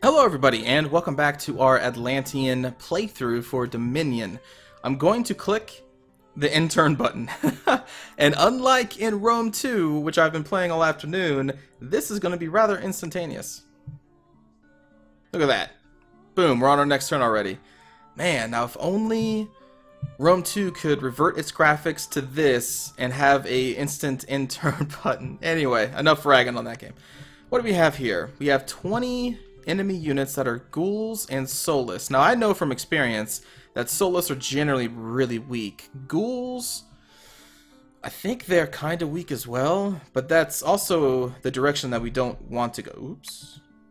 Hello everybody, and welcome back to our Atlantean playthrough for Dominion. I'm going to click the intern button. And unlike in Rome 2, which I've been playing all afternoon, this is going to be rather instantaneous. Look at that. Boom, we're on our next turn already. Man, now if only Rome 2 could revert its graphics to this and have a instant intern button. Anyway, enough ragging on that game. What do we have here? We have 20 enemy units that are ghouls and soulless. Now I know from experience that soulless are generally really weak. Ghouls, I think they're kind of weak as well, but that's also the direction that we don't want to go.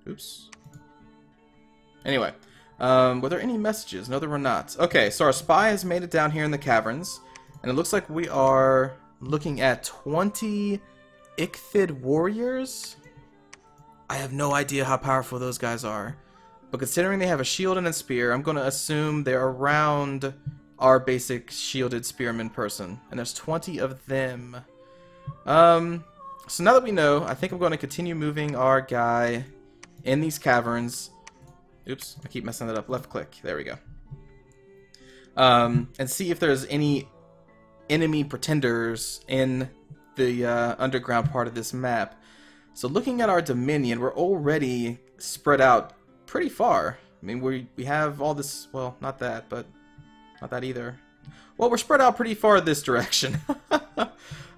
Oops. Anyway, were there any messages? No, there were not. Okay, so our spy has made it down here in the caverns, and it looks like we are looking at 20 Ichthid warriors. I have no idea how powerful those guys are, but considering they have a shield and a spear, I'm going to assume they're around our basic shielded spearman person, and there's 20 of them. So now that we know, I think I'm going to continue moving our guy in these caverns. Oops, I keep messing it up. Left click. There we go. And see if there's any enemy pretenders in the underground part of this map. So looking at our Dominion, we're already spread out pretty far. I mean, we have all this, well, not that, but not that either. Well, we're spread out pretty far this direction.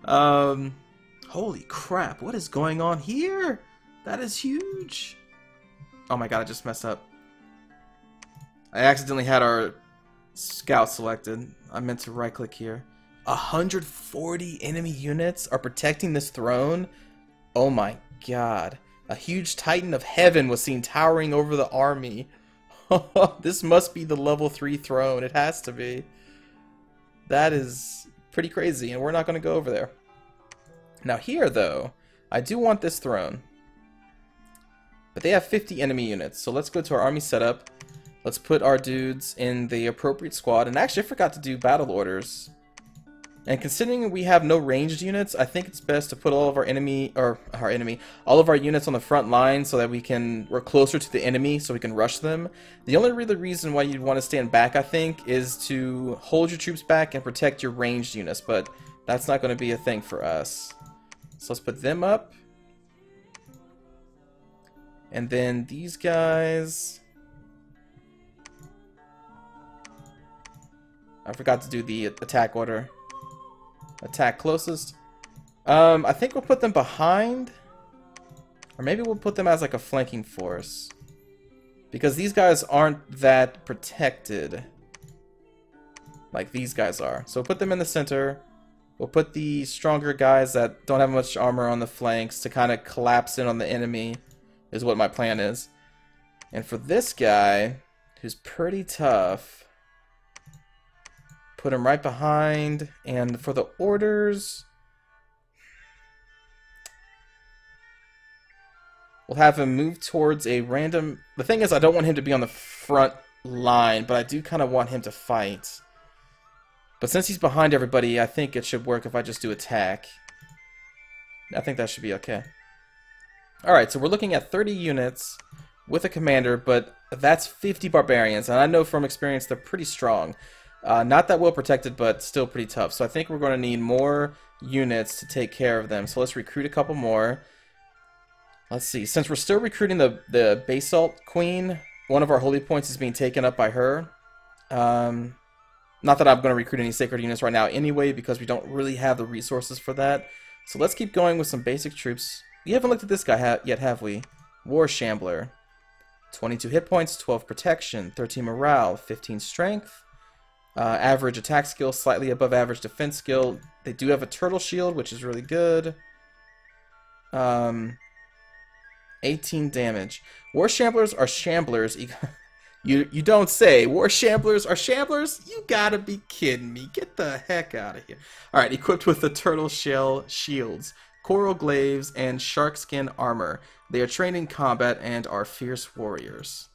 Holy crap, what is going on here? That is huge. Oh my god, I just messed up. I accidentally had our scout selected. I meant to right click here. 140 enemy units are protecting this throne. Oh my god. A huge titan of heaven was seen towering over the army. This must be the level 3 throne. It has to be. That is pretty crazy, and we're not going to go over there. Now here, though, I do want this throne. But they have 50 enemy units, so let's go to our army setup. Let's put our dudes in the appropriate squad. And actually, I forgot to do battle orders. And considering we have no ranged units, I think it's best to put all of all of our units on the front line so that we're closer to the enemy so we can rush them. The only really reason why you'd want to stand back, I think, is to hold your troops back and protect your ranged units, but that's not going to be a thing for us. So let's put them up. And then these guys, I forgot to do the attack order. Attack closest. I think we'll put them behind. Or maybe we'll put them as like a flanking force. Because these guys aren't that protected like these guys are. So we'll put them in the center. We'll put the stronger guys that don't have much armor on the flanks to kind of collapse in on the enemy, is what my plan is. And for this guy, who's pretty tough, put him right behind. And for the orders, we'll have him move towards a random... The thing is, I don't want him to be on the front line, but I do kind of want him to fight. But since he's behind everybody, I think it should work if I just do attack. I think that should be okay. Alright, so we're looking at 30 units with a commander, but that's 50 barbarians. And I know from experience they're pretty strong. Not that well protected, but still pretty tough. So I think we're going to need more units to take care of them. So let's recruit a couple more. Let's see. Since we're still recruiting the Basalt Queen, one of our holy points is being taken up by her. Not that I'm going to recruit any sacred units right now anyway, because we don't really have the resources for that. So let's keep going with some basic troops. We haven't looked at this guy yet, have we? War Shambler. 22 hit points, 12 protection, 13 morale, 15 strength. Average attack skill, slightly above average defense skill. They do have a turtle shield, which is really good. 18 damage. War Shamblers are Shamblers. You don't say. War Shamblers are Shamblers? You gotta be kidding me. Get the heck out of here. Alright, equipped with the turtle shell shields, coral glaives, and shark skin armor. They are trained in combat and are fierce warriors.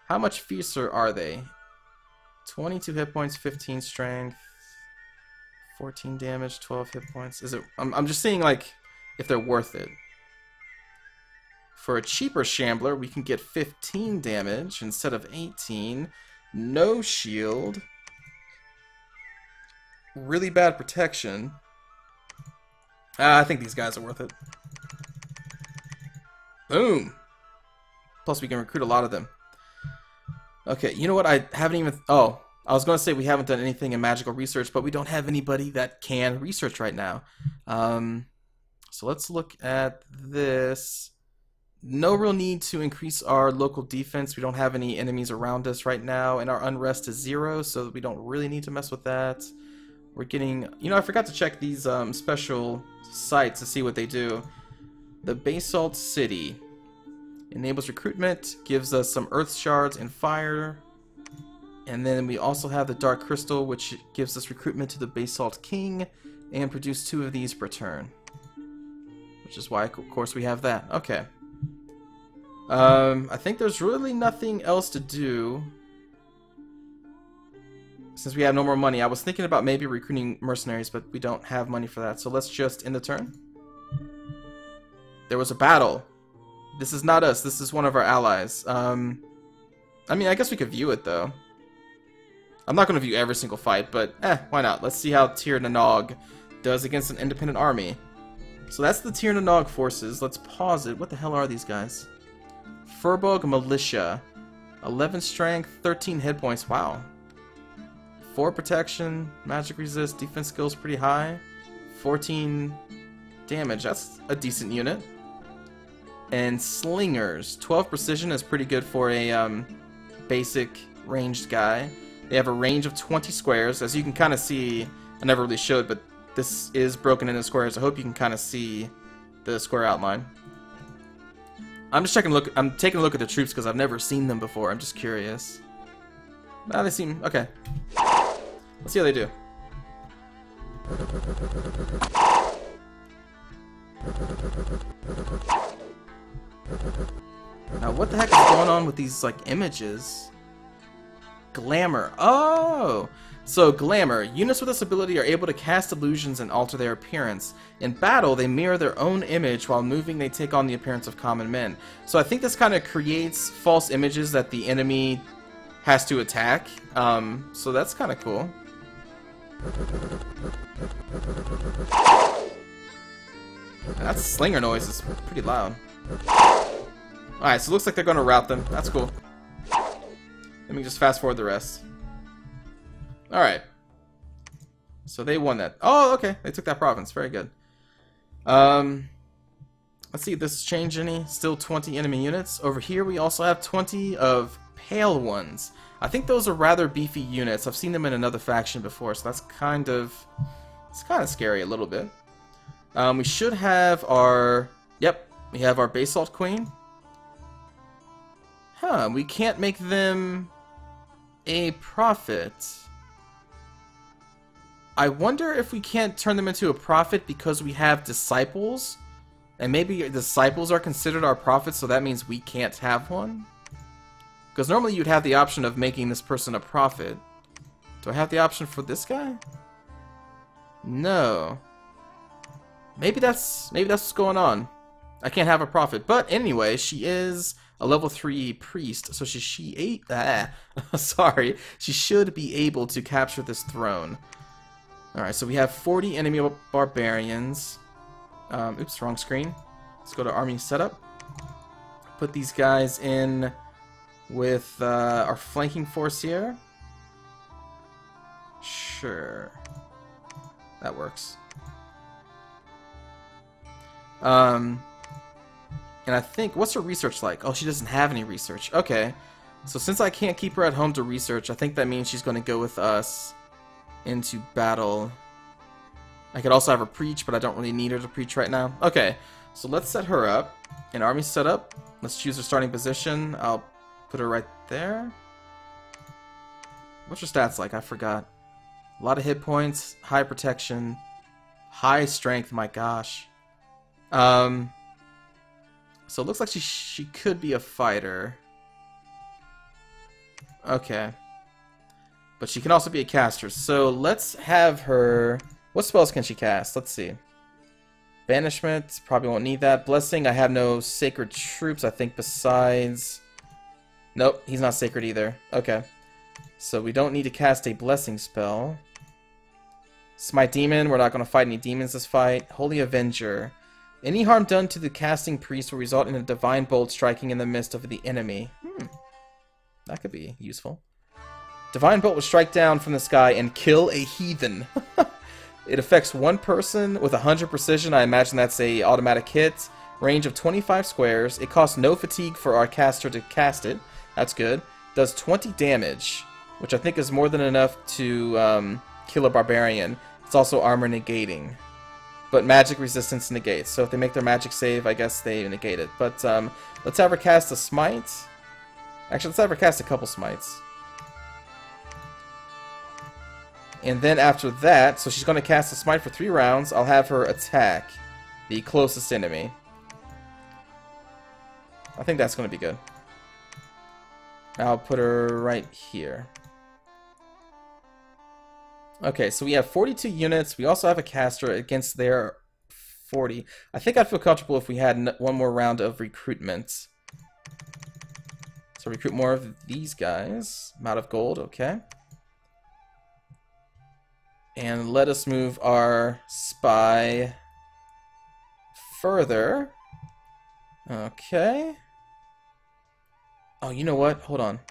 How much fiercer are they? 22 hit points, 15 strength, 14 damage, 12 hit points. Is it? I'm just seeing like if they're worth it. For a cheaper Shambler, we can get 15 damage instead of 18. No shield. Really bad protection. I think these guys are worth it. Boom! Plus we can recruit a lot of them. Okay, you know what? I haven't even... Oh, I was going to say we haven't done anything in magical research, but we don't have anybody that can research right now. So let's look at this. No real need to increase our local defense. We don't have any enemies around us right now, and our unrest is 0, so we don't really need to mess with that. We're getting... You know, I forgot to check these special sites to see what they do. The Basalt City enables recruitment, gives us some earth shards and fire, and then we also have the Dark Crystal, which gives us recruitment to the Basalt King, and produce 2 of these per turn. Which is why, of course, we have that. Okay. I think there's really nothing else to do. Since we have no more money, I was thinking about maybe recruiting mercenaries, but we don't have money for that. So let's just end the turn. There was a battle. This is not us. This is one of our allies. I mean, I guess we could view it, though. I'm not going to view every single fight, but why not? Let's see how Tir Nanog does against an independent army. So that's the Tir Nanog forces. Let's pause it. What the hell are these guys? Furbog Militia. 11 strength, 13 hit points. Wow. 4 protection, magic resist, defense skills pretty high. 14 damage. That's a decent unit. And Slingers. 12 precision is pretty good for a basic ranged guy. They have a range of 20 squares. As you can kind of see, I never really showed, but this is broken into squares. I hope you can kind of see the square outline. I'm just taking a look at the troops because I've never seen them before. I'm just curious. They seem okay. Let's see how they do. Now, what the heck is going on with these, like, images? Glamour. Oh! So, Glamour. Units with this ability are able to cast illusions and alter their appearance. In battle, they mirror their own image. While moving, they take on the appearance of common men. So I think this kind of creates false images that the enemy has to attack. So that's kind of cool. That slinger noise is pretty loud. Alright, so it looks like they're going to rout them. That's cool. Let me just fast forward the rest. Alright. So they won that. Oh, okay. They took that province. Very good. Let's see if this has changed any. Still 20 enemy units. Over here we also have 20 of pale ones. I think those are rather beefy units. I've seen them in another faction before, so that's kind of... It's kind of scary a little bit. We should have our... Yep, we have our Basalt Queen. Huh, we can't make them a prophet. I wonder if we can't turn them into a prophet because we have disciples. And maybe disciples are considered our prophets, so that means we can't have one? Because normally you'd have the option of making this person a prophet. Do I have the option for this guy? No. Maybe that's what's going on. I can't have a prophet. But anyway, she is a level 3 priest, so she should be able to capture this throne. Alright, so we have 40 enemy barbarians. Oops, wrong screen. Let's go to army setup. Put these guys in with our flanking force here. Sure. That works. And I think, what's her research like? Oh, she doesn't have any research. Okay. So since I can't keep her at home to research, I think that means she's going to go with us into battle. I could also have her preach, but I don't really need her to preach right now. Okay, so let's set her up. In army setup, let's choose her starting position. I'll put her right there. What's her stats like? I forgot. A lot of hit points, high protection, high strength, my gosh. So it looks like she could be a fighter. Okay. But she can also be a caster. So let's have her... What spells can she cast? Let's see. Banishment, probably won't need that. Blessing, I have no sacred troops, I think, besides... Nope, he's not sacred either. Okay. So we don't need to cast a blessing spell. Smite Demon, we're not going to fight any demons this fight. Holy Avenger. Any harm done to the casting priest will result in a divine bolt striking in the midst of the enemy. That could be useful. Divine bolt will strike down from the sky and kill a heathen. It affects one person with 100 precision. I imagine that's a automatic hit. Range of 25 squares. It costs no fatigue for our caster to cast it. That's good. Does 20 damage, which I think is more than enough to kill a barbarian. It's also armor negating. But magic resistance negates. So if they make their magic save, I guess they negate it. But let's have her cast a smite. Actually, let's have her cast a couple smites. And then after that, so she's going to cast a smite for 3 rounds. I'll have her attack the closest enemy. I think that's going to be good. I'll put her right here. Okay, so we have 42 units. We also have a caster against their 40. I think I'd feel comfortable if we had one more round of recruitment. So recruit more of these guys. Amount of gold, okay. And let us move our spy further. Okay. Oh, you know what? Hold on.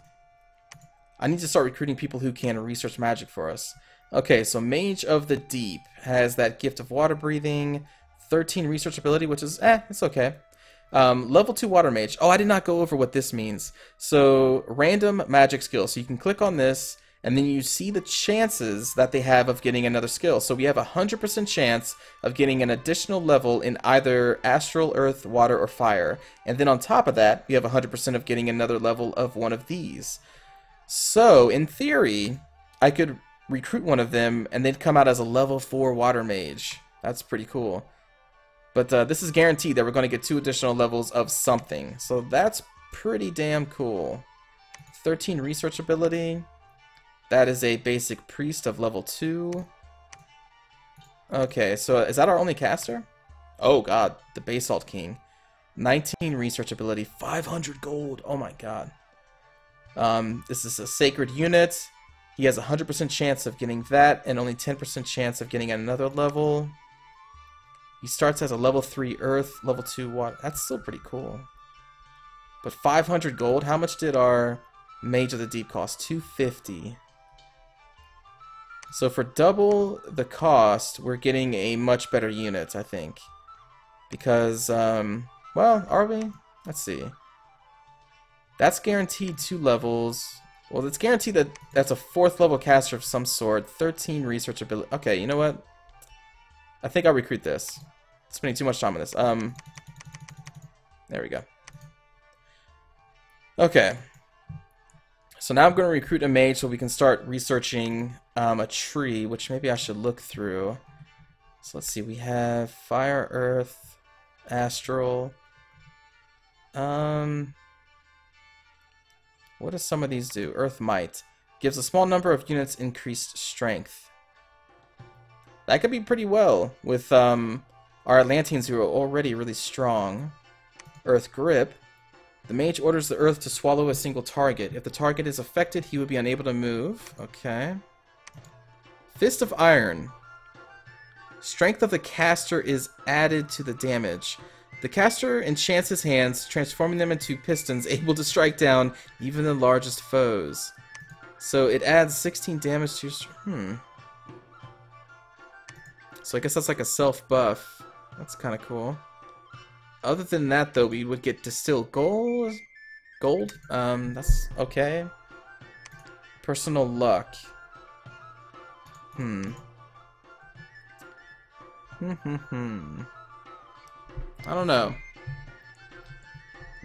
I need to start recruiting people who can research magic for us. Okay, so Mage of the Deep has that gift of water breathing, 13 research ability, which is, it's okay. Level 2 water mage. Oh, I did not go over what this means. So, random magic skill. So you can click on this, and then you see the chances that they have of getting another skill. So we have a 100% chance of getting an additional level in either astral, earth, water, or fire. And then on top of that, we have 100% of getting another level of one of these. So, in theory, I could recruit one of them, and they'd come out as a level 4 water mage. That's pretty cool. But this is guaranteed that we're going to get 2 additional levels of something. So that's pretty damn cool. 13 research ability. That is a basic priest of level 2. Okay, so is that our only caster? Oh god, the Basalt King. 19 research ability, 500 gold. Oh my god. This is a sacred unit. He has a 100% chance of getting that, and only 10% chance of getting another level. He starts as a level 3 earth, level 2 water. That's still pretty cool. But 500 gold, how much did our Mage of the Deep cost? 250. So for double the cost, we're getting a much better unit, I think. Because, well, are we? Let's see. That's guaranteed 2 levels. Well, it's guaranteed that that's a 4th level caster of some sort. 13 research ability. Okay, you know what? I think I'll recruit this. Spending too much time on this. There we go. Okay. So now I'm going to recruit a mage so we can start researching a tree, which maybe I should look through. So let's see, we have fire, earth, astral. What do some of these do? Earth might. Gives a small number of units increased strength. That could be pretty well with our Atlanteans who are already really strong. Earth grip. The mage orders the earth to swallow a single target. If the target is affected, he would be unable to move. Okay. Fist of Iron. Strength of the caster is added to the damage. The caster enchants his hands, transforming them into pistons, able to strike down even the largest foes. So it adds 16 damage to your... So I guess that's like a self-buff. That's kind of cool. Other than that, though, we would get distilled gold. That's okay. Personal luck. I don't know.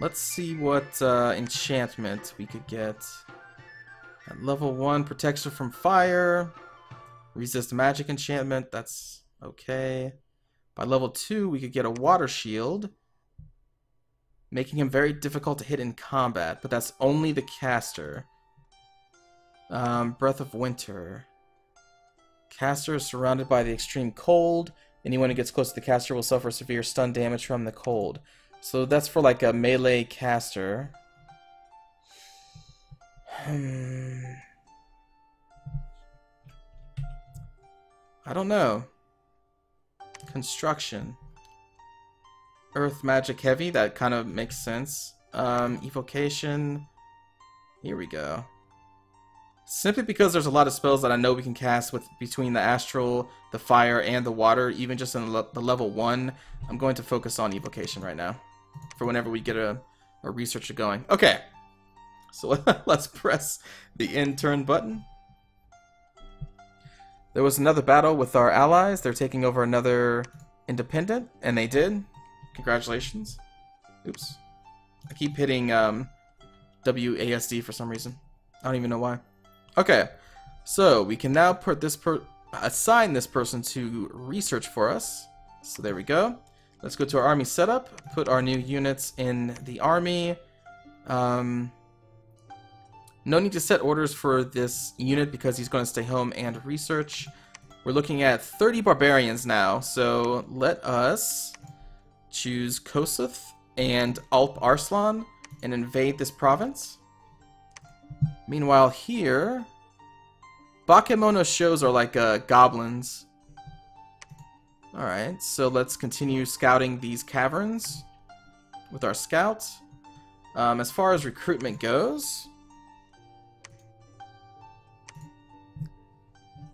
Let's see what enchantment we could get. At level 1, protection from fire. Resist magic enchantment. That's okay. By level 2, we could get a water shield, making him very difficult to hit in combat, but that's only the caster. Breath of Winter. Caster is surrounded by the extreme cold. Anyone who gets close to the caster will suffer severe stun damage from the cold. So that's for like a melee caster. I don't know. Construction. Earth magic heavy, that kind of makes sense. Evocation. Here we go. Simply because there's a lot of spells that I know we can cast with between the astral, the fire, and the water, even just in the level 1, I'm going to focus on evocation right now for whenever we get a researcher going. Okay, so let's press the end turn button. There was another battle with our allies. They're taking over another independent, and they did. Congratulations. Oops. I keep hitting WASD for some reason. I don't even know why. Okay, so we can now put this assign this person to research for us. So there we go. Let's go to our army setup. Put our new units in the army. No need to set orders for this unit because he's going to stay home and research. We're looking at 30 barbarians now, so let us choose Kossuth and Alp Arslan and invade this province. Meanwhile here, Bakemono shows are like goblins. Alright, so let's continue scouting these caverns with our scouts. As far as recruitment goes,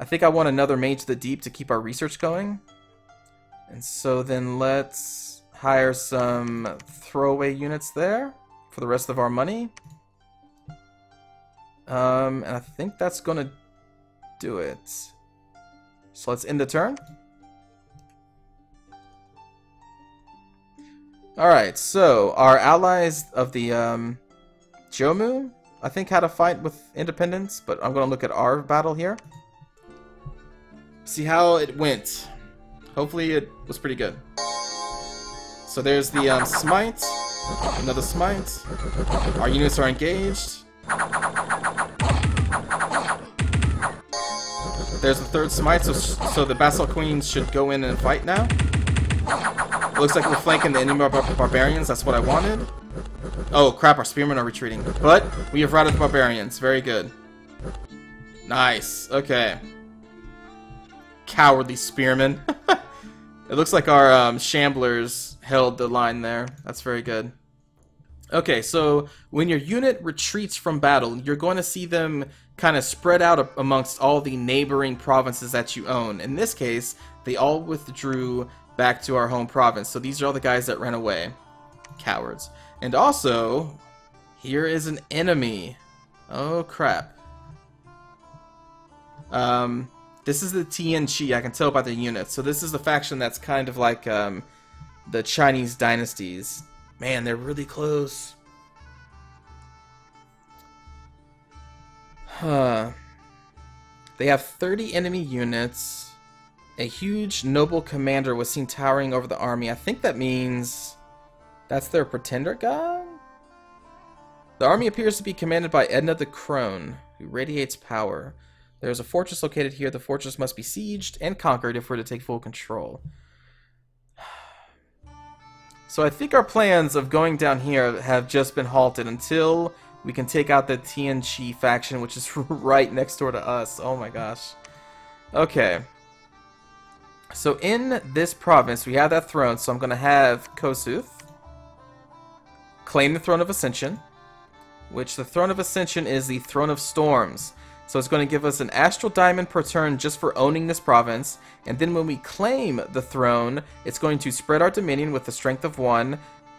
I think I want another Mage of the Deep to keep our research going. And so then let's hire some throwaway units there for the rest of our money. And I think that's gonna do it. So let's end the turn. Alright, so our allies of the Jomu, I think, had a fight with independents, but I'm gonna look at our battle here. See how it went. Hopefully it was pretty good. So there's the smite, another smite. Our units are engaged. There's the third smite, so the Basalt Queens should go in and fight now. It looks like we're flanking the enemy barbarians, that's what I wanted. Oh crap, our spearmen are retreating. But we have routed the barbarians, very good. Nice, okay. Cowardly spearmen. It looks like our shamblers held the line there. That's very good. Okay, so when your unit retreats from battle, you're going to see them kind of spread out amongst all the neighboring provinces that you own. In this case, they all withdrew back to our home province. So these are all the guys that ran away. Cowards. And also, here is an enemy. Oh, crap. This is the Tianqi, I can tell by the units. So this is the faction that's kind of like the Chinese dynasties. Man, they're really close. Huh. They have 30 enemy units. A huge noble commander was seen towering over the army. I think that means that's their pretender god? The army appears to be commanded by Edna the Crone, who radiates power. There is a fortress located here. The fortress must be sieged and conquered if we're to take full control. So I think our plans of going down here have just been halted until we can take out the Tianqi faction, which is right next door to us. Oh my gosh. Okay. So in this province, we have that throne, so I'm going to have Kossuth claim the Throne of Ascension, which the Throne of Ascension is the Throne of Storms. So it's going to give us an astral diamond per turn just for owning this province. And then when we claim the throne, it's going to spread our dominion with the strength of 1.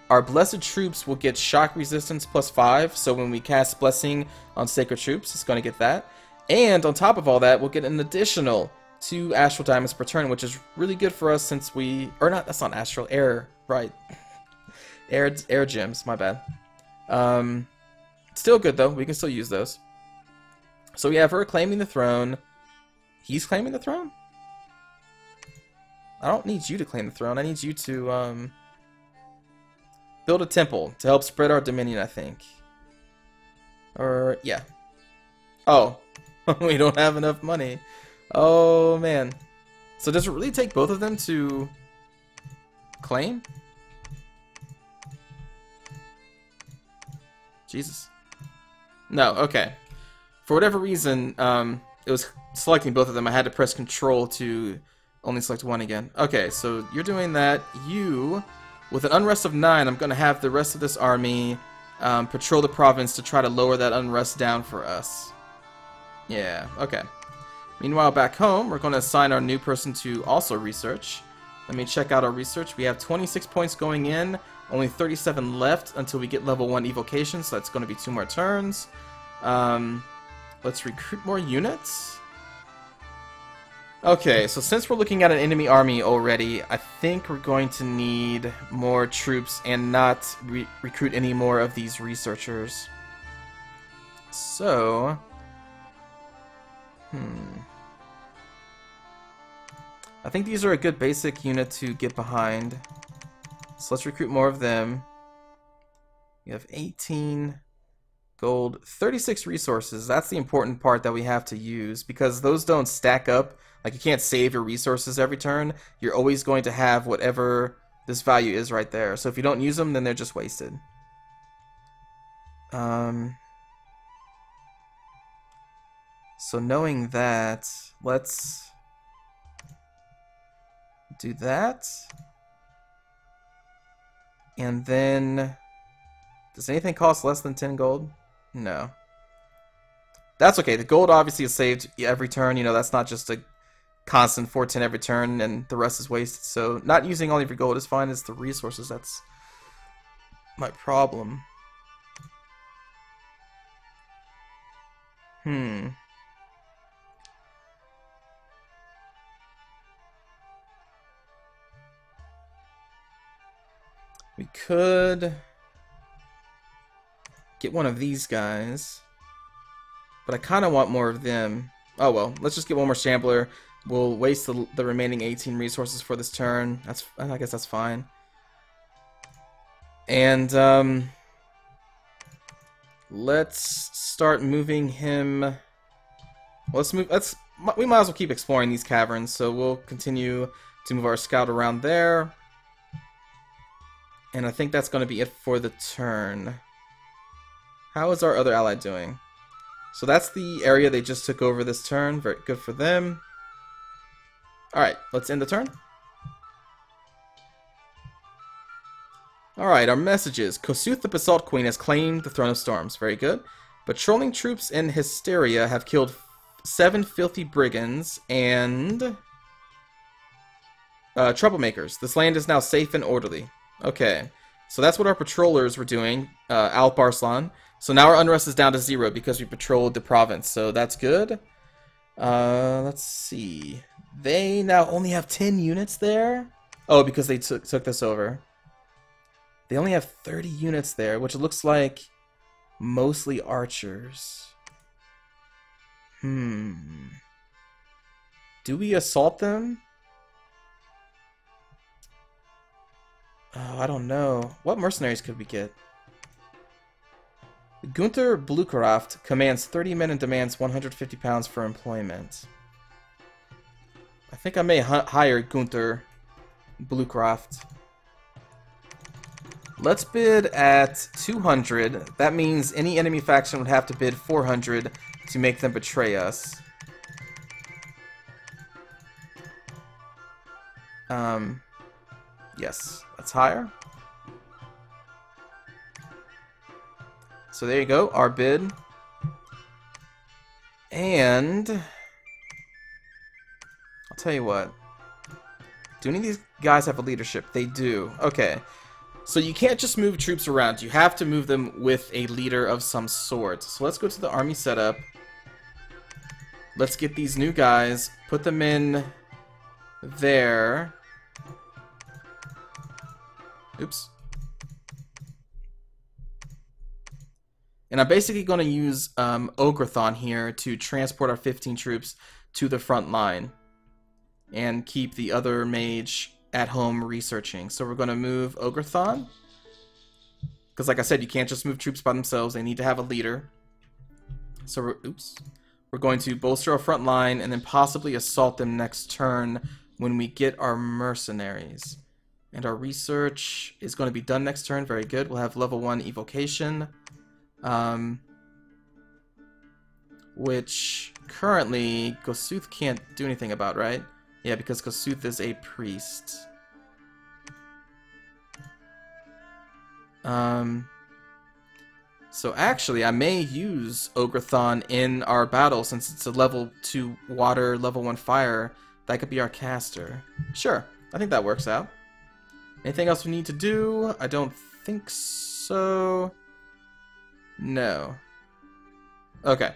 Our blessed troops will get shock resistance +5. So when we cast blessing on sacred troops, it's going to get that. And on top of all that, we'll get an additional 2 astral diamonds per turn, which is really good for us since we... Or not, that's not astral, air. Right. air gems, my bad. Still good though, we can still use those. So we have her claiming the throne. He's claiming the throne? I don't need you to claim the throne. I need you to build a temple to help spread our dominion, I think. Or, yeah. Oh, we don't have enough money. Oh, man. So does it really take both of them to claim? Jesus. No, okay. For whatever reason, it was selecting both of them. I had to press Control to only select one again. Okay, so you're doing that. You, with an unrest of 9, I'm going to have the rest of this army patrol the province to try to lower that unrest down for us. Yeah, okay. Meanwhile, back home, we're going to assign our new person to also research. Let me check out our research. We have 26 points going in, only 37 left until we get level 1 evocation, so that's going to be 2 more turns. Let's recruit more units. Okay, so since we're looking at an enemy army already, I think we're going to need more troops and not recruit any more of these researchers. So... I think these are a good basic unit to get behind. So let's recruit more of them. We have 18 gold, 36 resources. That's the important part that we have to use, because those don't stack up. Like, you can't save your resources every turn. You're always going to have whatever this value is right there. So if you don't use them, then they're just wasted. So knowing that, let's do that. And then, does anything cost less than 10 gold? No. That's okay. The gold obviously is saved every turn. You know, that's not just a constant 410 every turn and the rest is wasted. So not using all of your gold is fine. It's the resources that's my problem. We could get one of these guys, but I kind of want more of them. Oh well, let's just get one more Shambler. We'll waste the remaining 18 resources for this turn. I guess that's fine. And let's start moving him. Well, we might as well keep exploring these caverns. So we'll continue to move our scout around there. And I think that's going to be it for the turn. How is our other ally doing? So that's the area they just took over this turn. Very good for them. Alright, let's end the turn. Alright, our messages. Kossuth the Basalt Queen has claimed the Throne of Storms. Very good. Patrolling troops in Hysteria have killed 7 filthy brigands and troublemakers. This land is now safe and orderly. Okay, so that's what our patrollers were doing, Alp Arslan. So now our unrest is down to 0 because we patrolled the province, so that's good. Let's see. They now only have 10 units there? Oh, because they took this over. They only have 30 units there, which looks like mostly archers. Do we assault them? Oh, I don't know. What mercenaries could we get? Gunther Bluecraft commands 30 men and demands 150 pounds for employment. I think I may hire Gunther Bluecraft. Let's bid at 200. That means any enemy faction would have to bid 400 to make them betray us. Yes, let's hire. So there you go, our bid. And I'll tell you what. Do any of these guys have a leadership? They do. Okay. So you can't just move troops around. You have to move them with a leader of some sort. So let's go to the army setup. Let's get these new guys, put them in there. Oops. And I'm basically going to use Ograthon here to transport our 15 troops to the front line and keep the other mage at home researching. So we're going to move Ograthon because, like I said, you can't just move troops by themselves. They need to have a leader. So we're going to bolster our front line and then possibly assault them next turn when we get our mercenaries. And our research is going to be done next turn. Very good. We'll have level 1 evocation. Which currently Gosuth can't do anything about, right? Yeah, because Gosuth is a priest. So actually, I may use Ograthon in our battle since it's a level 2 water, level 1 fire. That could be our caster. Sure, I think that works out. Anything else we need to do? I don't think so. No. Okay.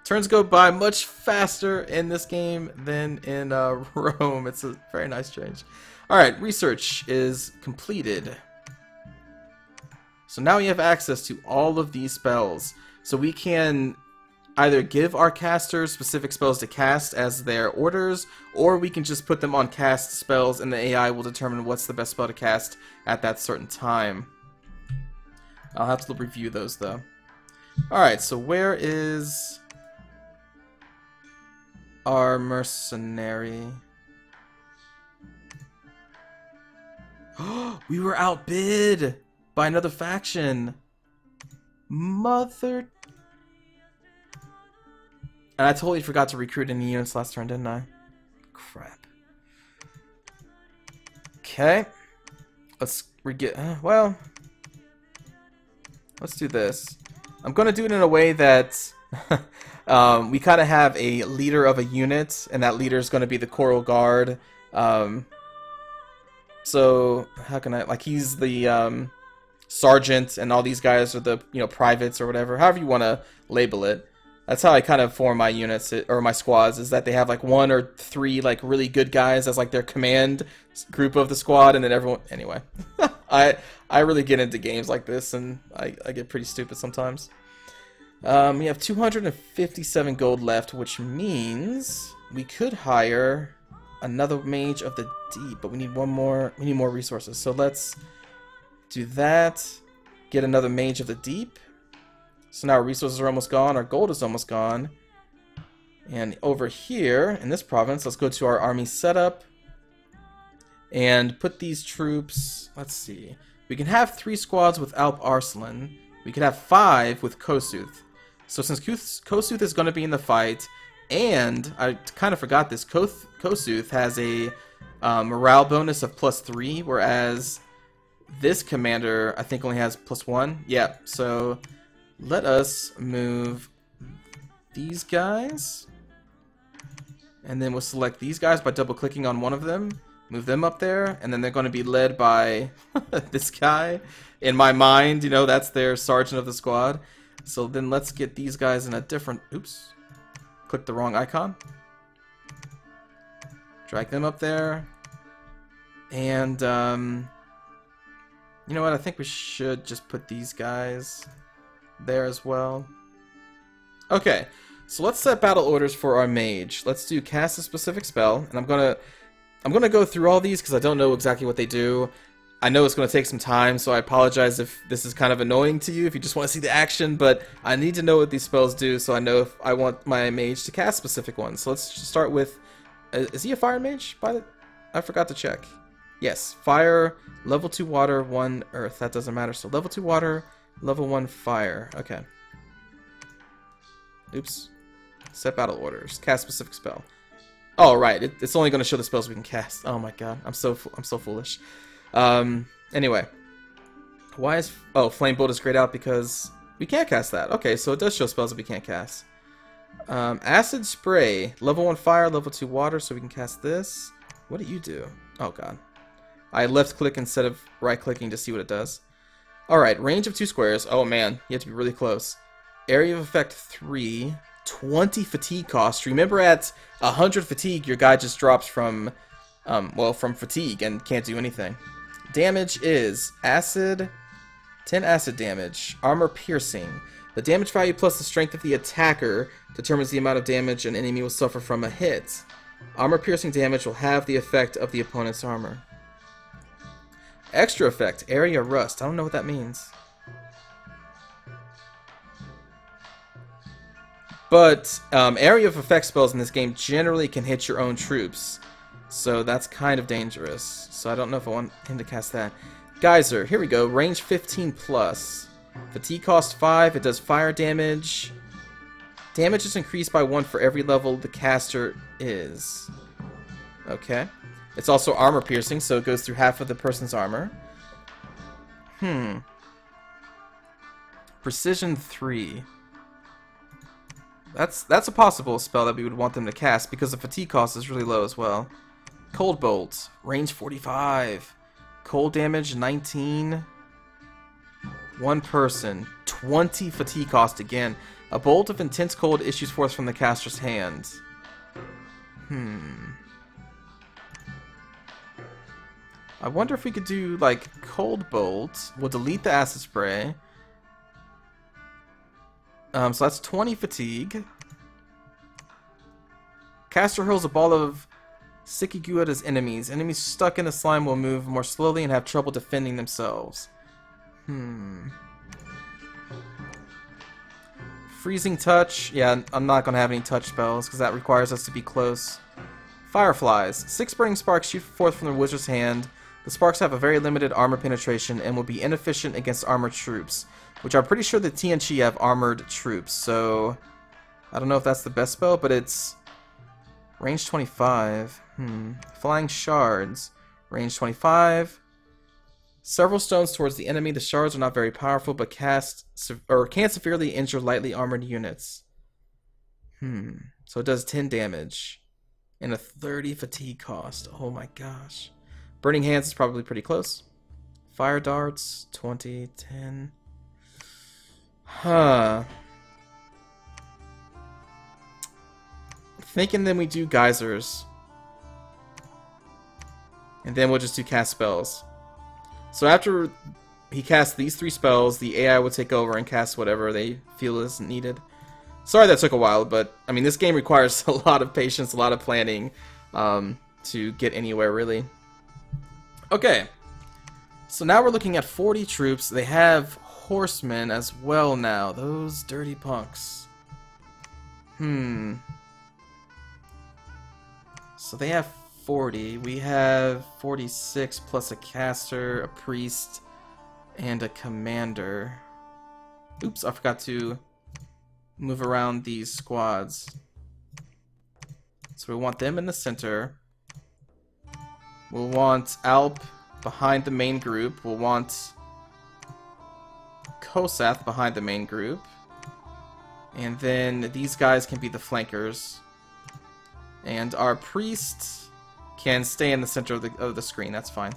Turns go by much faster in this game than in Rome. It's a very nice change. Alright, research is completed. So now we have access to all of these spells. So we can either give our casters specific spells to cast as their orders, or we can just put them on cast spells and the AI will determine what's the best spell to cast at that certain time. I'll have to review those though. Alright, so where is our mercenary? We were outbid by another faction. Mother. And I totally forgot to recruit any units last turn, didn't I? Crap. Okay. Let's well, let's do this. I'm gonna do it in a way that we kind of have a leader of a unit, and that leader is going to be the Coral Guard. So how can I, like, he's the sergeant, and all these guys are the privates or whatever, however you want to label it. That's how I kind of form my units or my squads, is that they have like 1 or 3 like really good guys as like their command group of the squad, and then everyone. Anyway, I really get into games like this, and I get pretty stupid sometimes. We have 257 gold left, which means we could hire another Mage of the Deep, but we need one more. We need more resources, so let's do that. Get another Mage of the Deep. So now our resources are almost gone. Our gold is almost gone. And over here in this province, let's go to our army setup and put these troops. Let's see. We can have 3 squads with Alp Arslan. We could have 5 with Kosuth. So since Kosuth is going to be in the fight, and I kind of forgot this, Kosuth has a morale bonus of +3, whereas this commander I think only has +1. Yeah, so let us move these guys, and then we'll select these guys by double-clicking on one of them, move them up there, and then they're going to be led by this guy. In my mind, that's their sergeant of the squad. So then let's get these guys in a different... Oops. Click the wrong icon. Drag them up there. And, you know what? I think we should just put these guys there as well. Okay. So let's set battle orders for our mage. Let's do cast a specific spell. And I'm gonna go through all these because I don't know exactly what they do. I know it's going to take some time, so I apologize if this is kind of annoying to you, if you just want to see the action, but I need to know what these spells do so I know if I want my mage to cast specific ones. So let's just start with... is he a fire mage? I forgot to check. Yes, fire, level 2 water, 1 earth. That doesn't matter. So level 2 water, level 1 fire. Okay. Oops. Set battle orders. Cast specific spell. Oh, right. It's only going to show the spells we can cast. Oh my god. I'm so foolish. Anyway, why is... Oh, Flame Bolt is grayed out because we can't cast that. Okay, so it does show spells that we can't cast. Acid Spray, level 1 fire, level 2 water, so we can cast this. What do you do? Oh god. I left click instead of right clicking to see what it does. Alright, range of 2 squares. Oh man, you have to be really close. Area of effect 3, 20 fatigue cost. Remember, at 100 fatigue, your guy just drops from fatigue and can't do anything. Damage is acid, 10 acid damage, armor piercing. The damage value plus the strength of the attacker determines the amount of damage an enemy will suffer from a hit. Armor piercing damage will have the effect of the opponent's armor. Extra effect, area rust. I don't know what that means. But area of effect spells in this game generally can hit your own troops. So that's kind of dangerous. So I don't know if I want him to cast that. Geyser, here we go. Range 15 plus. Fatigue cost 5. It does fire damage. Damage is increased by 1 for every level the caster is. Okay. It's also armor piercing, so it goes through half of the person's armor. Precision 3. That's a possible spell that we would want them to cast because the fatigue cost is really low as well. Cold Bolt, range 45. Cold damage 19. One person. 20 fatigue cost again. A bolt of intense cold issues forth from the caster's hand. I wonder if we could do, like, Cold Bolt. We'll delete the Acid Spray. So that's 20 fatigue. Caster hurls a ball of sticky goo at his enemies. Enemies stuck in the slime will move more slowly and have trouble defending themselves. Freezing Touch. Yeah, I'm not going to have any touch spells because that requires us to be close. Fireflies. 6 burning sparks shoot forth from the wizard's hand. The sparks have a very limited armor penetration and will be inefficient against armored troops, which I'm pretty sure the TNG have armored troops, so I don't know if that's the best spell, but it's range 25. Flying Shards. Range 25. Several stones towards the enemy. The shards are not very powerful, but can severely injure lightly armored units. So it does 10 damage. And a 30 fatigue cost. Oh my gosh. Burning Hands is probably pretty close. Fire Darts, 20, 10. Thinking then we do Geysers. And then we'll just do cast spells. So after he casts these 3 spells, the AI will take over and cast whatever they feel is needed. Sorry that took a while, but I mean this game requires a lot of patience, a lot of planning to get anywhere really. Okay, so now we're looking at 40 troops. They have horsemen as well now. Those dirty punks. So they have 40. We have 46 plus a caster, a priest, and a commander. Oops, I forgot to move around these squads. So we want them in the center. We'll want Alp behind the main group. We'll want Kosath behind the main group. And then these guys can be the flankers. And our priest can stay in the center of the screen. That's fine.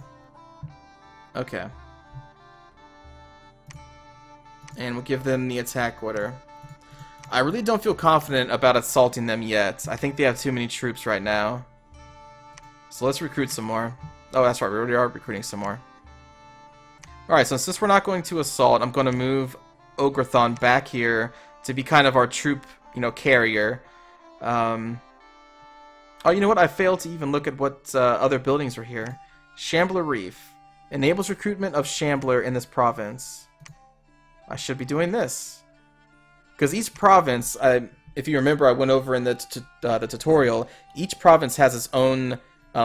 Okay. And we'll give them the attack order. I really don't feel confident about assaulting them yet. I think they have too many troops right now. So let's recruit some more. Oh, that's right. We already are recruiting some more. Alright, so since we're not going to assault, I'm going to move Ograthon back here to be kind of our troop, carrier. Oh, you know what? I failed to even look at what other buildings were here. Shambler Reef. Enables recruitment of Shambler in this province. I should be doing this. Because each province, if you remember, I went over in the tutorial, each province has its own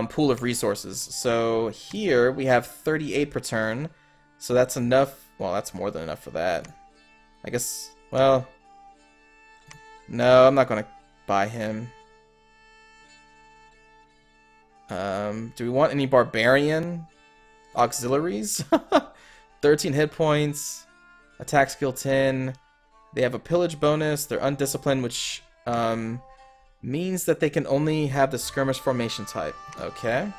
pool of resources. So here we have 38 per turn. So that's enough. Well, that's more than enough for that. I guess, well, no, I'm not going to buy him. Do we want any Barbarian Auxiliaries? 13 hit points, attack skill 10. They have a pillage bonus. They're undisciplined, which means that they can only have the skirmish formation type. Okay.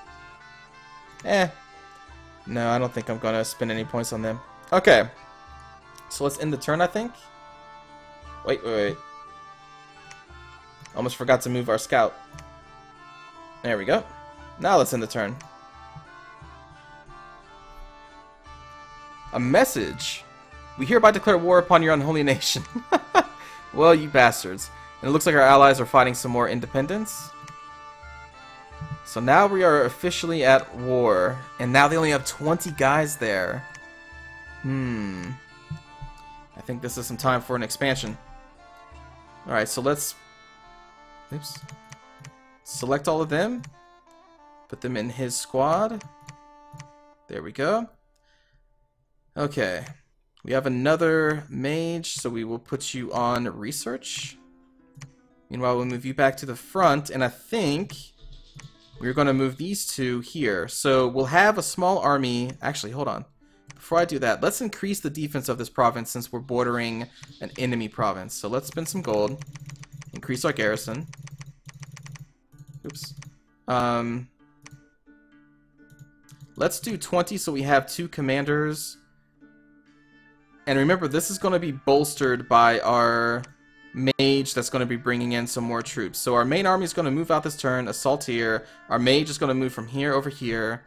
No, I don't think I'm gonna spend any points on them. Okay. So let's end the turn, I think. Wait. Almost forgot to move our scout. There we go. Now let's end the turn. A message. We hereby declare war upon your unholy nation. Well, you bastards. And it looks like our allies are fighting some more independence. So now we are officially at war. And now they only have 20 guys there. I think this is some time for an expansion. Alright, so let's... Oops. Select all of them. Put them in his squad. There we go. Okay. We have another mage, so we will put you on research. Meanwhile, we'll move you back to the front, and I think we're going to move these two here. So we'll have a small army. Actually, hold on. Before I do that, let's increase the defense of this province since we're bordering an enemy province. So let's spend some gold. Increase our garrison. Oops. Let's do 20 so we have 2 commanders. And remember, this is going to be bolstered by our mage that's going to be bringing in some more troops. So our main army is going to move out this turn, assault here. Our mage is going to move from here over here.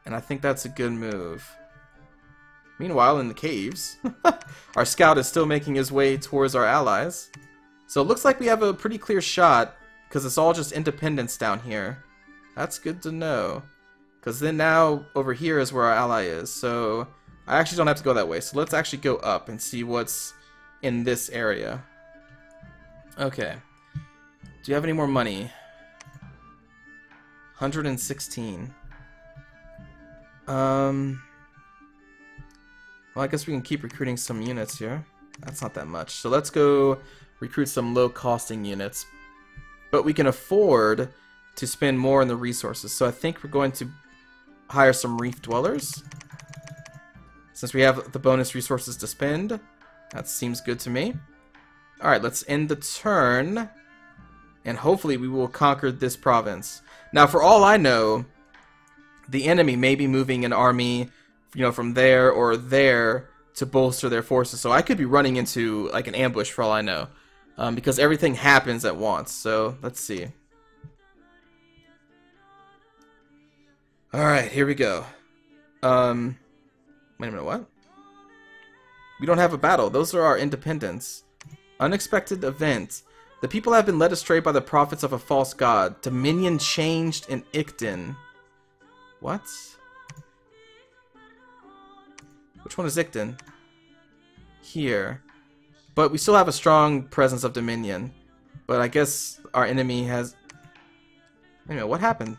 And I think that's a good move. Meanwhile, in the caves, our scout is still making his way towards our allies. So it looks like we have a pretty clear shot, because it's all just independence down here. That's good to know. Because then now, over here is where our ally is. So I actually don't have to go that way. So let's actually go up and see what's in this area. Okay. Do you have any more money? 116. Well, I guess we can keep recruiting some units here. That's not that much. So let's go recruit some low-costing units. But we can afford to spend more on the resources. So I think we're going to hire some reef dwellers. Since we have the bonus resources to spend. That seems good to me. Alright, let's end the turn. And hopefully we will conquer this province. Now, for all I know, the enemy may be moving an army, you know, from there or there to bolster their forces. So I could be running into like an ambush for all I know, because everything happens at once. So let's see. All right, here we go. Wait a minute, what? We don't have a battle. Those are our independents. Unexpected event. The people have been led astray by the prophets of a false god. Dominion changed in Icton. What? Which one is Icton? Here. But we still have a strong presence of Dominion. But I guess our enemy has... Wait a minute, what happened?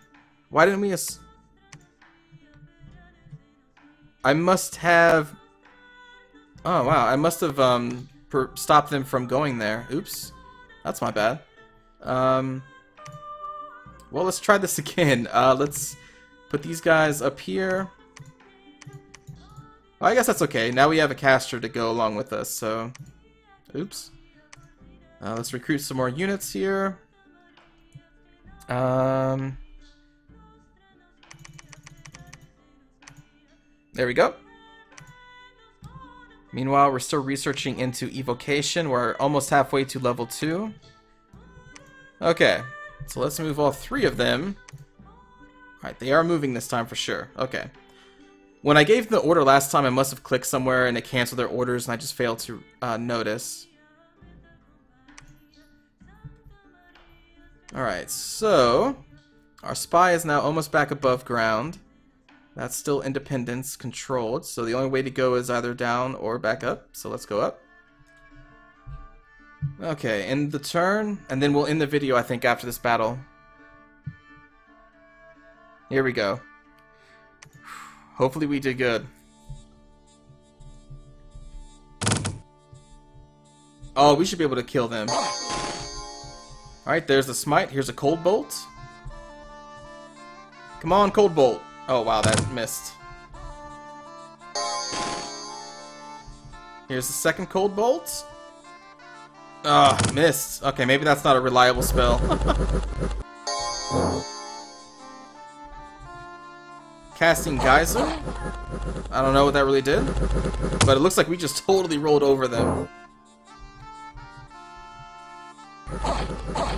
Why didn't we... I must have... Oh, wow. I must have stopped them from going there. Oops. That's my bad. Well, let's try this again. Let's put these guys up here. Well, I guess that's okay. Now we have a caster to go along with us, so... Oops. Let's recruit some more units here. There we go. Meanwhile, we're still researching into evocation. We're almost halfway to level 2. Okay, so let's move all 3 of them. Alright, they are moving this time for sure. Okay. When I gave the order last time, I must have clicked somewhere and it canceled their orders, and I just failed to notice. Alright, so... our spy is now almost back above ground. That's still independence controlled, so the only way to go is either down or back up. So let's go up. Okay, end the turn, and then we'll end the video, I think, after this battle. Here we go. Hopefully we did good. Oh, we should be able to kill them. Alright, there's the smite. Here's a cold bolt. Come on, cold bolt. Oh, wow, that missed. Here's the second cold bolt. Ah, missed. Okay, maybe that's not a reliable spell. Casting Geyser. I don't know what that really did, but it looks like we just totally rolled over them.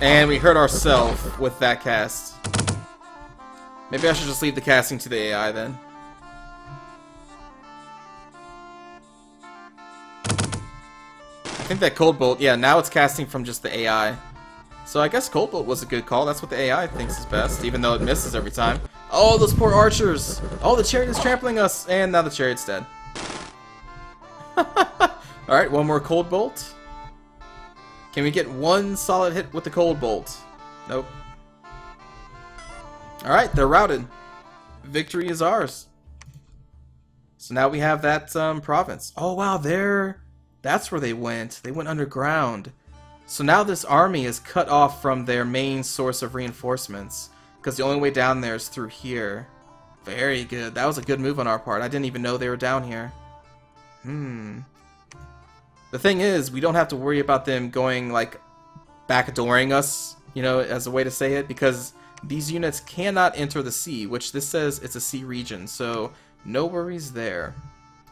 And we hurt ourselves with that cast. Maybe I should just leave the casting to the AI then. I think that Cold Bolt, yeah, now it's casting from just the AI. So I guess Cold Bolt was a good call. That's what the AI thinks is best, even though it misses every time. Oh, those poor archers! Oh, the chariot is trampling us! And now the chariot's dead. Alright, one more Cold Bolt. Can we get one solid hit with the Cold Bolt? Nope. Alright, they're routed. Victory is ours. So now we have that province. Oh wow, that's where they went. They went underground. So now this army is cut off from their main source of reinforcements, because the only way down there is through here. Very good. That was a good move on our part. I didn't even know they were down here. The thing is, we don't have to worry about them going, like, backdooring us, you know, as a way to say it, because these units cannot enter the sea, which this says it's a sea region, so no worries there.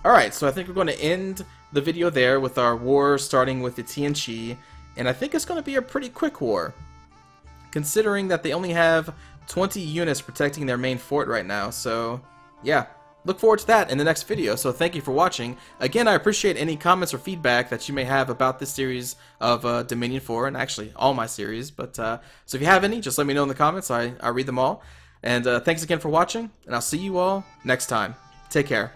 Alright, so I think we're going to end the video there with our war starting with the Tianqi, and I think it's going to be a pretty quick war, considering that they only have 20 units protecting their main fort right now, so yeah. Look forward to that in the next video, so thank you for watching. Again, I appreciate any comments or feedback that you may have about this series of Dominion 4, and actually all my series, but so if you have any, just let me know in the comments. I read them all. And thanks again for watching, and I'll see you all next time. Take care.